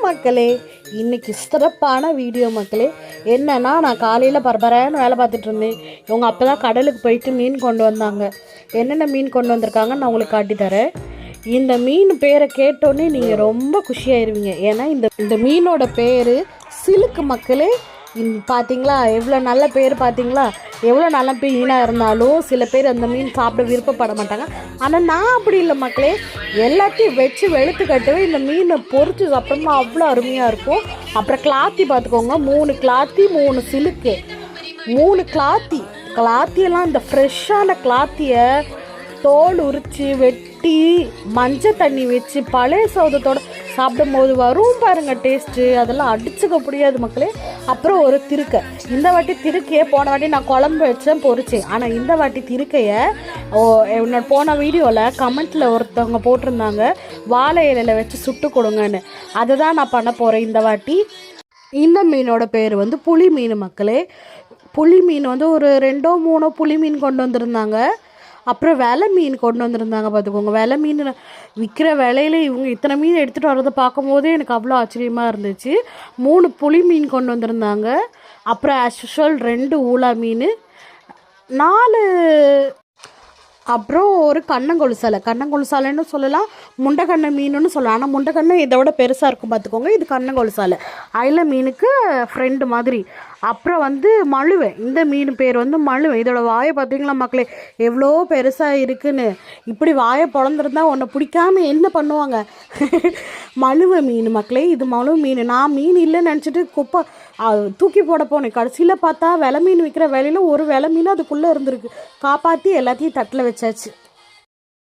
மக்களே, இன்னைக்கு சிறப்பான வீடியோ மக்களே. என்னன்னா, நான் காலையில் பரபரன்னு வேலை பார்த்துட்டு இருந்தேன். இவங்க அப்போ தான் கடலுக்கு போயிட்டு மீன் கொண்டு வந்தாங்க. என்னென்ன மீன் கொண்டு வந்திருக்காங்கன்னு நான் உங்களுக்கு காட்டித்தரேன். இந்த மீன் பேரை கேட்டோன்னே நீங்கள் ரொம்ப குஷியாயிருவீங்க. ஏன்னா இந்த மீனோட பேர் சிலுக்கு மக்களே. பார்த்தீங்களா எவ்வளோ நல்ல பேர், பார்த்தீங்களா எவ்வளோ நல்ல மீனாக இருந்தாலும் சில பேர் அந்த மீன் சாப்பிட விருப்பப்பட மாட்டாங்க. ஆனால் நான் அப்படி இல்லை மக்களே, எல்லாத்தையும் வச்சு வெளுத்து கட்டுவே இந்த மீனை பொறிச்சு அப்புறமா அவ்வளோ அருமையாக இருக்கும். அப்புறம் கிளாத்தி பார்த்துக்கோங்க, 3 கிளாத்தி 3 சிலுக்கு 3 கிளாத்தியெல்லாம் இந்த ஃப்ரெஷ்ஷான கிளாத்தியை தோல் உரித்து வெட்டி மஞ்சள் தண்ணி வச்சு பழைய சௌதத்தோடு சாப்பிடும் போது வரும் பாருங்க டேஸ்ட்டு, அதெல்லாம் அடிச்சுக்க முடியாது மக்களே. அப்புறம் ஒரு திருக்கை, இந்த வாட்டி திருக்கையை போன வாட்டி நான் குழம்பு வச்சேன் பொரிச்சேன். ஆனால் இந்த வாட்டி திருக்கையை என்னோட போன வீடியோவில் கமெண்ட்டில் ஒருத்தவங்க போட்டிருந்தாங்க வாழை இலையில் வச்சு சுட்டு கொடுங்கன்னு. அதை தான் நான் பண்ண போகிறேன் இந்த வாட்டி. இந்த மீனோட பேர் வந்து புளி மீன் மக்களே. புளி மீன் வந்து ஒரு 2-3 புளி மீன் கொண்டு வந்திருந்தாங்க. அப்புறம் வெலை மீன் கொண்டு வந்திருந்தாங்க பார்த்துக்கோங்க. வெலை மீன் விற்கிற விலையில இவங்க இத்தனை மீன் எடுத்துகிட்டு வர்றதை பார்க்கும்போதே எனக்கு அவ்வளோ ஆச்சரியமாக இருந்துச்சு. 3 புளி மீன் கொண்டு வந்திருந்தாங்க. அப்புறம் ஆஸ் யூஷுவல் 2 ஊளா மீன், 4 அப்புறம் ஒரு கண்ணங்கொழுசாலைன்னு சொல்லலாம், முண்டைக்கண்ணை மீனுன்னு சொல்லலாம். ஆனால் முண்டைக்கண்ணை இதை விட பெருசாக இருக்கும் பார்த்துக்கோங்க. இது கண்ணங்கொழுசாலை, அயில மீனுக்கு ஃப்ரெண்டு மாதிரி. அப்புறம் வந்து மழுவை, இந்த மீன் பேர் வந்து மழுவை. இதோட வாயை பார்த்தீங்களா மக்களே எவ்வளோ பெருசாக இருக்குன்னு. இப்படி வாயை பிறந்திருந்தா உன்னை பிடிக்காம என்ன பண்ணுவாங்க. மழுவை மீன் மக்களே, இது மழுவை மீன். நான் மீன் இல்லைன்னு நினச்சிட்டு குப்பை தூக்கி போட போனேன். கடைசியில் பார்த்தா வெலை மீன் விற்கிற வேலையில் ஒரு வெலை மீன் அதுக்குள்ளே இருந்திருக்கு. காப்பாற்றி எல்லாத்தையும் தட்டில் வச்சாச்சு.